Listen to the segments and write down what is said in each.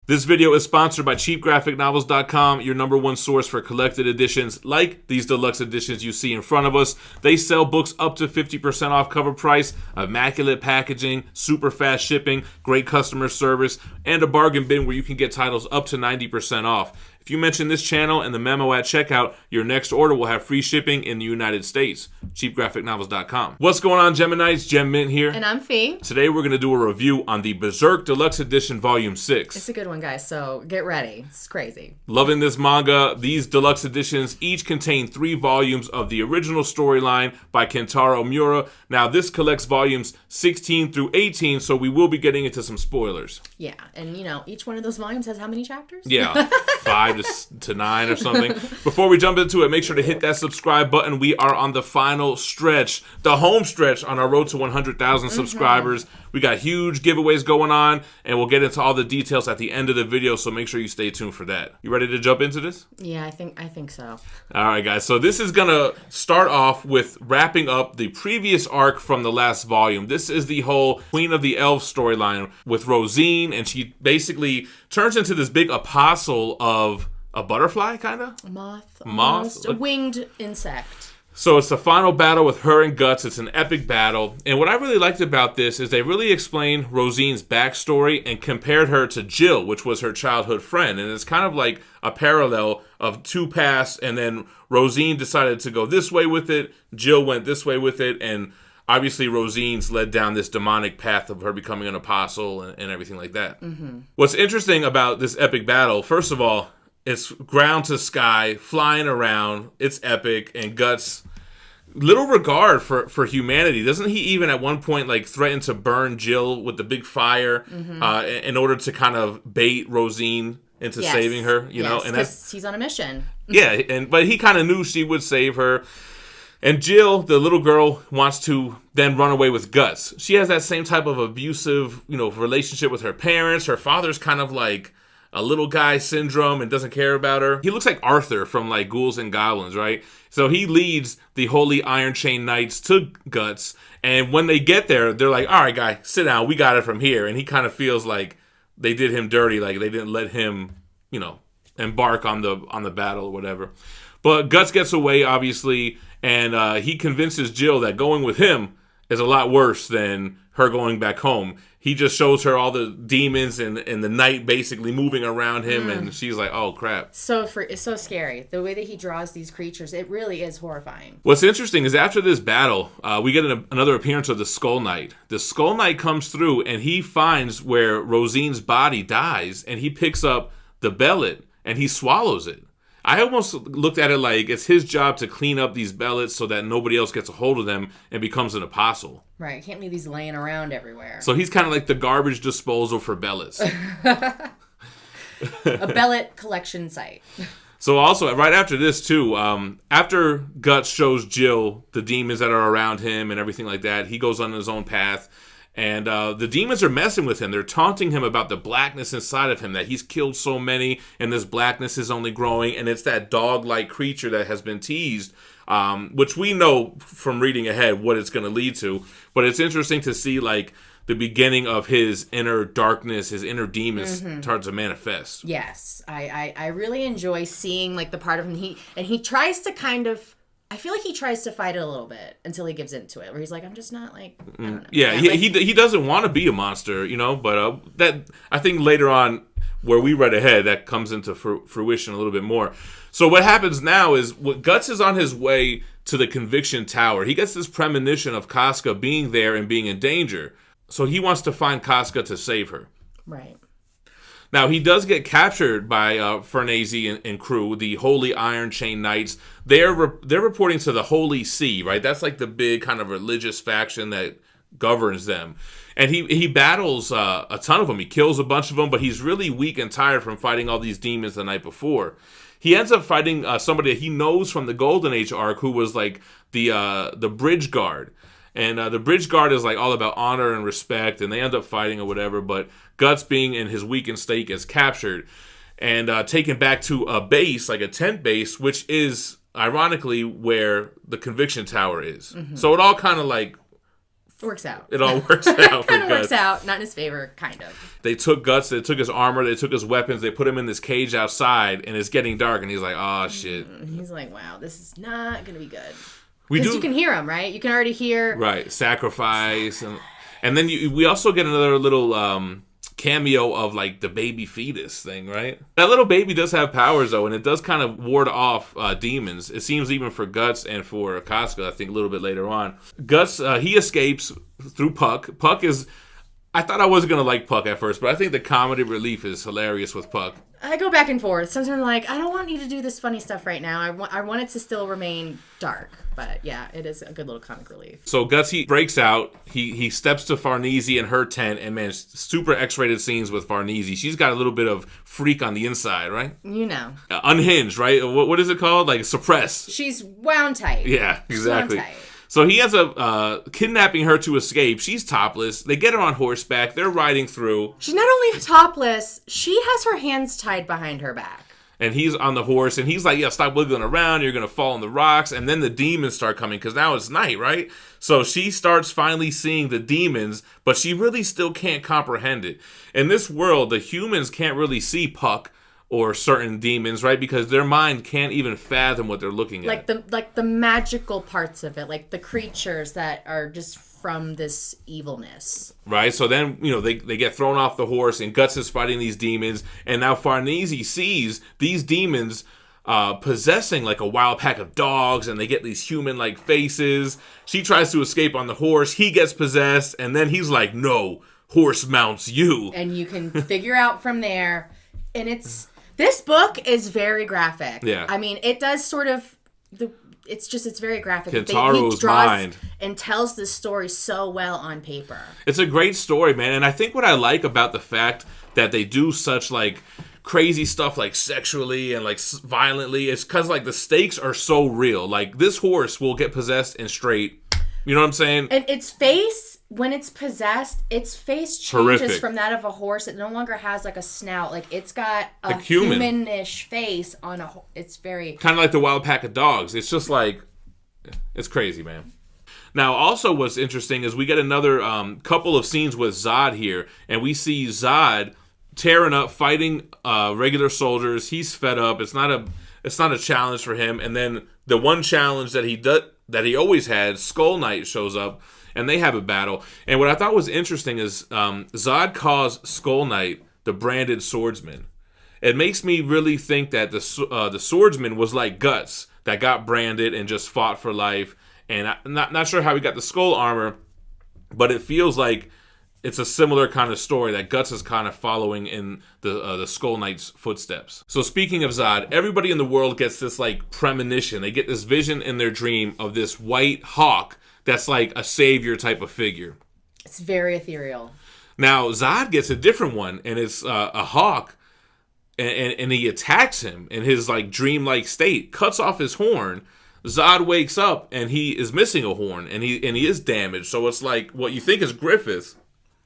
This video is sponsored by CheapGraphicNovels.com, your #1 source for collected editions like these deluxe editions you see in front of us. They sell books up to 50% off cover price, immaculate packaging, super fast shipping, great customer service, and a bargain bin where you can get titles up to 90% off. If you mention this channel and the memo at checkout, your next order will have free shipping in the United States. CheapGraphicNovels.com. What's going on, Geminites? Gem Mint here. And I'm Phie. Today we're going to do a review on the BERSERK Deluxe Edition Volume 6. It's a good one, guys, so get ready. It's crazy. Loving this manga. These deluxe editions each contain 3 volumes of the original storyline by Kentaro Miura. Now, this collects volumes 16 through 18, so we will be getting into some spoilers. Yeah, and each one of those volumes has how many chapters? Yeah, 5 to 9 or something. Before we jump into it, make sure to hit that subscribe button. We are on the final stretch, the home stretch on our road to 100,000 subscribers. We got huge giveaways going on, and we'll get into all the details at the end of the video, so make sure you stay tuned for that. You ready to jump into this? Yeah, I think so. All right, guys. So this is going to start off with wrapping up the previous arc from the last volume. This is the whole Queen of the Elves storyline with Rosine, and she basically turns into this big apostle of a butterfly, kind of? Moth. Moth? A winged insect. So it's the final battle with her and Guts. It's an epic battle. And what I really liked about this is they really explained Rosine's backstory and compared her to Jill, which was her childhood friend. And it's kind of like a parallel of 2 paths. And then Rosine decided to go this way with it. Jill went this way with it. And obviously Rosine's led down this demonic path of her becoming an apostle and everything like that. What's interesting about this epic battle, first of all, it's ground to sky, flying around. It's epic, and Guts, little regard for humanity. Doesn't he even at one point threaten to burn Jill with the big fire in order to kind of bait Rosine into saving her? You know, and that's he's on a mission. Yeah, but he kind of knew she would save her. And Jill, the little girl, wants to then run away with Guts. She has that same type of abusive, relationship with her parents. Her father's kind of like a little guy syndrome and doesn't care about her. He looks like Arthur from Ghouls and Goblins, right? So he leads the Holy Iron Chain Knights to Guts, and when they get there, they're like, all right, guy, sit down, we got it from here. And he kind of feels like they did him dirty, like they didn't let him, embark on the battle or whatever. But Guts gets away, obviously, and he convinces Jill that going with him is a lot worse than her going back home. He just shows her all the demons and the night basically moving around him, and she's like, oh, crap. It's so scary. The way that he draws these creatures, it really is horrifying. What's interesting is after this battle, we get another appearance of the Skull Knight. The Skull Knight comes through, and he finds where Rosine's body dies, and he picks up the bellet, and he swallows it. I almost looked at it like it's his job to clean up these bellets so that nobody else gets a hold of them and becomes an apostle. Right, can't leave these laying around everywhere. So he's kind of like the garbage disposal for bellets. A bellet collection site. So also, right after this too, after Guts shows Jill the demons that are around him and everything like that, he goes on his own path. And the demons are messing with him. They're taunting him about the blackness inside of him, that he's killed so many, and this blackness is only growing, and it's that dog-like creature that has been teased, which we know from reading ahead what it's going to lead to. But it's interesting to see, the beginning of his inner darkness, his inner demons start to manifest. Yes. I really enjoy seeing, the part of him. He tries to kind of... I feel like he tries to fight it a little bit until he gives into it, where he's like, I'm just not I don't know. Yeah, he doesn't want to be a monster, but that I think later on where we read ahead, that comes into fruition a little bit more. So what happens now is Guts is on his way to the Conviction Tower. He gets this premonition of Casca being there and being in danger. So he wants to find Casca to save her. Right. Now, he does get captured by Farnese and crew, the Holy Iron Chain Knights. They're reporting to the Holy See, right? That's the big kind of religious faction that governs them. And he battles a ton of them. He kills a bunch of them, but he's really weak and tired from fighting all these demons the night before. He ends up fighting somebody that he knows from the Golden Age arc, who was the Bridge Guard. And the Bridge Guard is all about honor and respect, and they end up fighting or whatever, but Guts, being in his weakened state, gets captured and taken back to a base, a tent base, which is, ironically, where the Conviction Tower is. So it all kind of It works out. It all works out for Kind of Guts. works out. Not in his favor, kind of. They took Guts, they took his armor, they took his weapons, they put him in this cage outside, and it's getting dark, and he's like, oh, shit. He's like, wow, this is not going to be good. We Because you can hear him, right? You can already hear... Right, sacrifice. And then we also get another little cameo of, like, the baby fetus thing, right? That little baby does have powers, though, and it does kind of ward off demons. It seems even for Guts and for Casca, I think, a little bit later on. Guts, he escapes through Puck. Puck is... I thought I wasn't going to like Puck at first, but I think the comedy relief is hilarious with Puck. I go back and forth. Sometimes I'm like, I don't want you to do this funny stuff right now. I want it to still remain dark. But yeah, it is a good little comic relief. So Guts, he breaks out. He steps to Farnese in her tent, and man, super X-rated scenes with Farnese. She's got a little bit of freak on the inside, right? You know. Unhinged, right? What is it called? Like suppressed. She's wound tight. Yeah, exactly. Wound tight. So he ends up kidnapping her to escape. She's topless. They get her on horseback. They're riding through. She's not only topless, she has her hands tied behind her back. And he's on the horse, and he's like, yeah, stop wiggling around. You're going to fall in the rocks. And then the demons start coming, because now it's night, right? So she starts finally seeing the demons, but she really still can't comprehend it. In this world, the humans can't really see Puck or certain demons, right? Because their mind can't even fathom what they're looking at. Like the magical parts of it, like the creatures that are just from this evilness. Right? So then, they get thrown off the horse, and Guts is fighting these demons, and now Farnese sees these demons possessing like a wild pack of dogs, and they get these human-like faces. She tries to escape on the horse. He gets possessed, and then he's like, no, horse mounts you. And you can figure out from there, and this book is very graphic. Yeah. I mean, it does sort of... It's very graphic. Kentaro's he draws mind. And tells this story so well on paper. It's a great story, man. And I think what I like about the fact that they do such, like, crazy stuff, like, sexually and, like, violently, is because, like, the stakes are so real. Like, this horse will get possessed and straight. You know what I'm saying? And its face... When it's possessed, its face changes horrific. From that of a horse. It no longer has like a snout. Like it's got a like human. humanish face on a. It's very kind of like the wild pack of dogs. It's just like, it's crazy, man. Now, also what's interesting is we get another couple of scenes with Zod here, and we see Zod tearing up, fighting regular soldiers. He's fed up. It's not a challenge for him. And then the one challenge that he always had, Skull Knight shows up. And they have a battle. And what I thought was interesting is Zod calls Skull Knight the branded swordsman. It makes me really think that the swordsman was like Guts, that got branded and just fought for life. And I'm not sure how he got the skull armor, but it feels like it's a similar kind of story that Guts is kind of following in the Skull Knight's footsteps. So speaking of Zod, everybody in the world gets this like premonition. They get this vision in their dream of this white hawk that's like a savior type of figure. It's very ethereal. Now, Zod gets a different one, and it's a hawk, and he attacks him in his like dreamlike state, cuts off his horn. Zod wakes up, and he is missing a horn, and he is damaged. So it's like what you think is Griffith.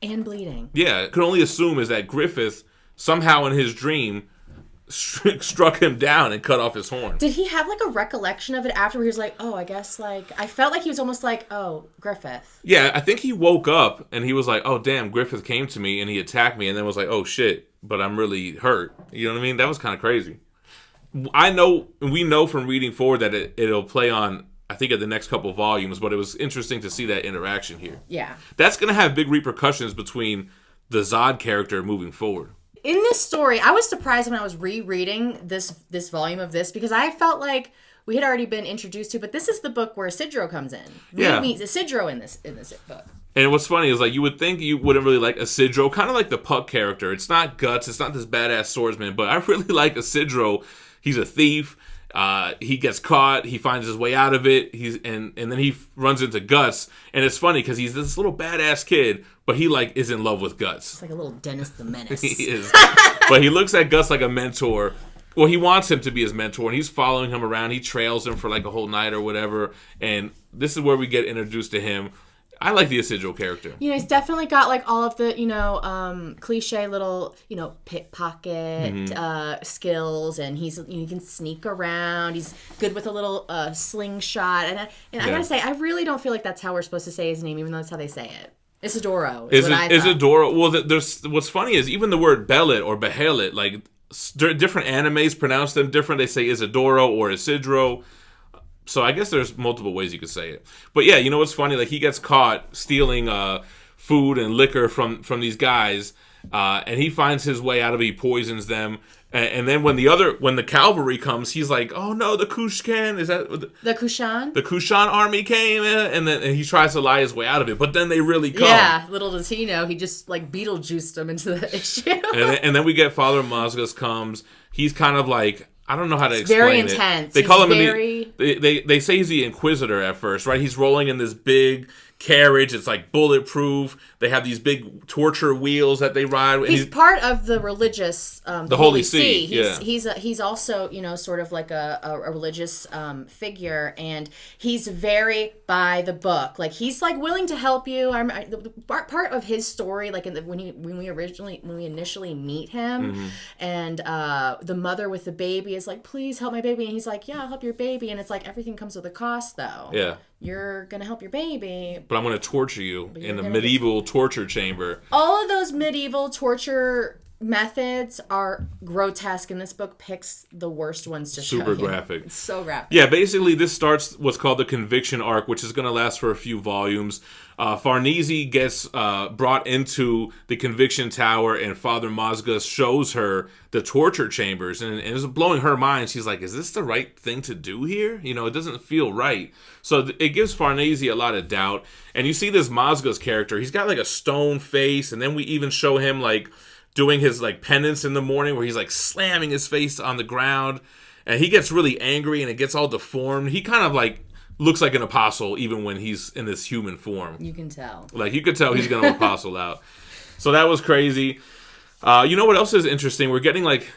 And bleeding. Yeah, could only assume is that Griffith, somehow in his dream, struck him down and cut off his horn. Did he have like a recollection of it after where he was like, oh, I guess like, I felt like he was almost like, oh, Griffith. Yeah, I think he woke up and he was like, oh, damn, Griffith came to me and he attacked me, and then was like, oh, shit, but I'm really hurt. You know what I mean? That was kind of crazy. We know from reading forward that it'll play on, I think, at the next couple volumes, but it was interesting to see that interaction here. Yeah. That's going to have big repercussions between the Zod character moving forward. In this story, I was surprised when I was rereading this volume of this, because I felt like we had already been introduced to, but this is the book where Isidro comes in. Yeah. He meets Isidro in this book. And what's funny is, like, you would think you wouldn't really like Isidro, kind of like the Puck character. It's not Guts, it's not this badass swordsman, but I really like Isidro. He's a thief. He gets caught. He finds his way out of it. And then he runs into Guts. And it's funny because he's this little badass kid, but he like is in love with Guts. It's like a little Dennis the Menace. He is. But he looks at Guts like a mentor. Well, he wants him to be his mentor, and he's following him around. He trails him for like a whole night or whatever. And this is where we get introduced to him. I like the Isidro character. You know, he's definitely got like all of the, cliche little, pickpocket skills, and he can sneak around. He's good with a little slingshot, and I gotta say, I really don't feel like that's how we're supposed to say his name, even though that's how they say it. Isidoro. Isidoro. Well, there's what's funny is even the word Belit or Behelit, like different animes pronounce them different. They say Isidoro or Isidro. So I guess there's multiple ways you could say it. But yeah, you know what's funny? Like he gets caught stealing food and liquor from these guys, and he finds his way out of it. He poisons them. And then when the cavalry comes, he's like, "Oh no, the Kushkan is that the Kushan? The Kushan army came, and he tries to lie his way out of it. But then they really come. Yeah, little does he know, he just like Beetlejuiced him into the issue. and then we get Father Mazgas comes. He's kind of like, I don't know how to explain very it. intense. They call him they say he's the Inquisitor at first, right? He's rolling in this big carriage. It's like bulletproof. They have these big torture wheels that they ride. He's part of the religious, the Holy See. He's also sort of like a religious figure, and he's very by the book. Like he's like willing to help you. Part of his story, like when we initially meet him, and the mother with the baby is like, "Please help my baby," and he's like, "Yeah, I'll help your baby," and it's like everything comes with a cost, though. Yeah. You're going to help your baby. But I'm going to torture you in a medieval torture chamber. All of those medieval torture methods are grotesque, and this book picks the worst ones to show you. Super graphic. It's so graphic. Yeah, basically this starts what's called the Conviction arc, which is going to last for a few volumes. Farnese gets brought into the Conviction Tower, and Father Mazgas shows her the torture chambers, and it's blowing her mind. She's like, is this the right thing to do here? It doesn't feel right. So it gives Farnese a lot of doubt. And you see this Mazgas character, he's got like a stone face, and then we even show him like doing his like penance in the morning where he's like slamming his face on the ground, and he gets really angry and it gets all deformed. He kind of like looks like an apostle even when he's in this human form. You can tell. Like you could tell he's going to apostle out. So that was crazy. You know what else is interesting? We're getting like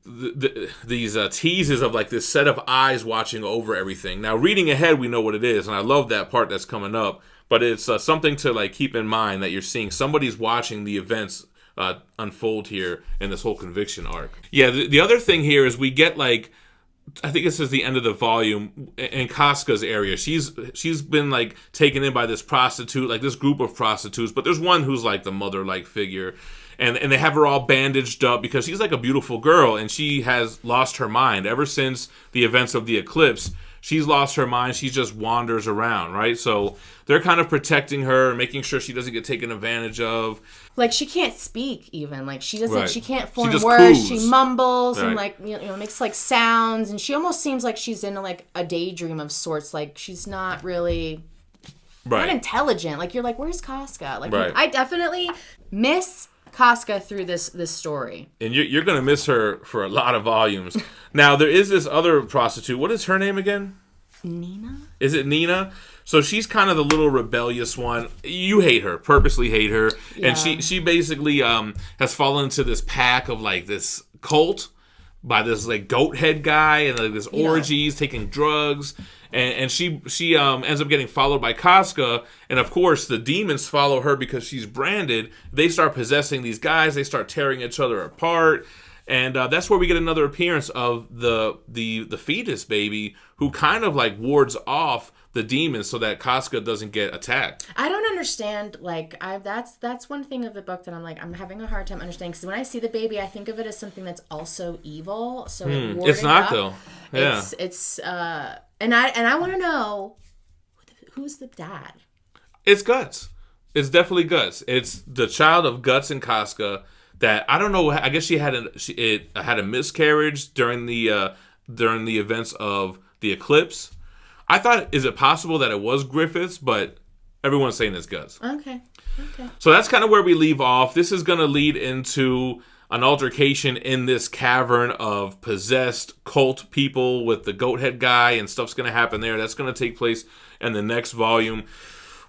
these teases of like this set of eyes watching over everything. Now reading ahead, we know what it is, and I love that part that's coming up. But it's something to like keep in mind that you're seeing somebody's watching the events unfold here in this whole Conviction arc. Yeah, the other thing here is we get like, I think this is the end of the volume in Casca's area. She's been like taken in by this prostitute, like this group of prostitutes, but there's one who's like the mother-like figure, and they have her all bandaged up because she's like a beautiful girl, and she has lost her mind ever since the events of the eclipse. She's lost her mind. She just wanders around, right? So they're kind of protecting her, making sure she doesn't get taken advantage of. Like she can't speak even. Like she doesn't. Right. She can't form words. Coos. She mumbles and like makes like sounds, and she almost seems like she's in like a daydream of sorts. Like she's not really not intelligent. Like you're like, where's Casca? Like I definitely miss Casca through this story. And you're going to miss her for a lot of volumes. Now, there is this other prostitute. What is her name again? Nina? Is it Nina? So she's kind of the little rebellious one. You hate her, purposely hate her. Yeah. And she basically has fallen into this pack of like this cult by this like goat head guy and like this orgies, taking drugs. And she ends up getting followed by Casca, and of course the demons follow her because she's branded. They start possessing these guys. They start tearing each other apart, and that's where we get another appearance of the fetus baby, who kind of like wards off the demons so that Casca doesn't get attacked. I don't understand. Like that's one thing of the book that I'm having a hard time understanding, because when I see the baby, I think of it as something that's also evil. So it's not though. Yeah, it's And I want to know who's the dad. It's Guts. It's definitely Guts. It's the child of Guts and Casca. That I don't know. I guess she had a miscarriage during the events of the eclipse. I thought, is it possible that it was Griffiths? But everyone's saying it's Guts. Okay. So that's kind of where we leave off. This is going to lead into an altercation in this cavern of possessed cult people with the goat head guy, and stuff's going to happen there. That's going to take place in the next volume.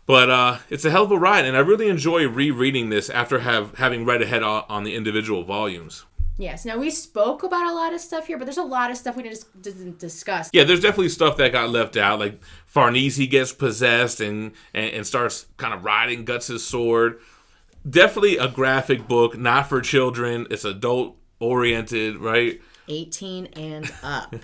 But it's a hell of a ride, and I really enjoy rereading this after having read ahead on the individual volumes. Yes. Now, we spoke about a lot of stuff here, but there's a lot of stuff we didn't discuss. Yeah, there's definitely stuff that got left out. Like Farnese gets possessed and starts kind of riding Guts' sword. Definitely a graphic book, not for children. It's adult-oriented, right? 18 and up.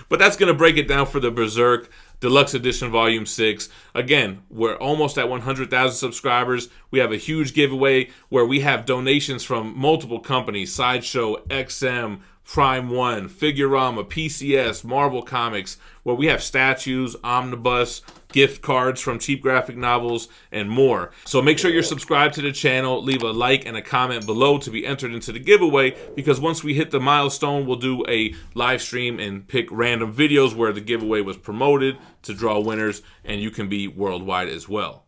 But that's going to break it down for the Berserk Deluxe Edition Volume 6. Again, we're almost at 100,000 subscribers. We have a huge giveaway where we have donations from multiple companies: Sideshow, XM, Prime One, Figurama, PCS, Marvel Comics, where we have statues, omnibus, gift cards from cheap graphic novels, and more. So make sure you're subscribed to the channel, leave a like and a comment below to be entered into the giveaway, because once we hit the milestone, we'll do a live stream and pick random videos where the giveaway was promoted to draw winners, and you can be worldwide as well.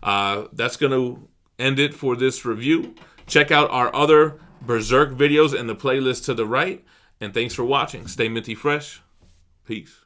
That's going to end it for this review. Check out our other Berserk videos in the playlist to the right, and thanks for watching. Stay minty fresh. Peace.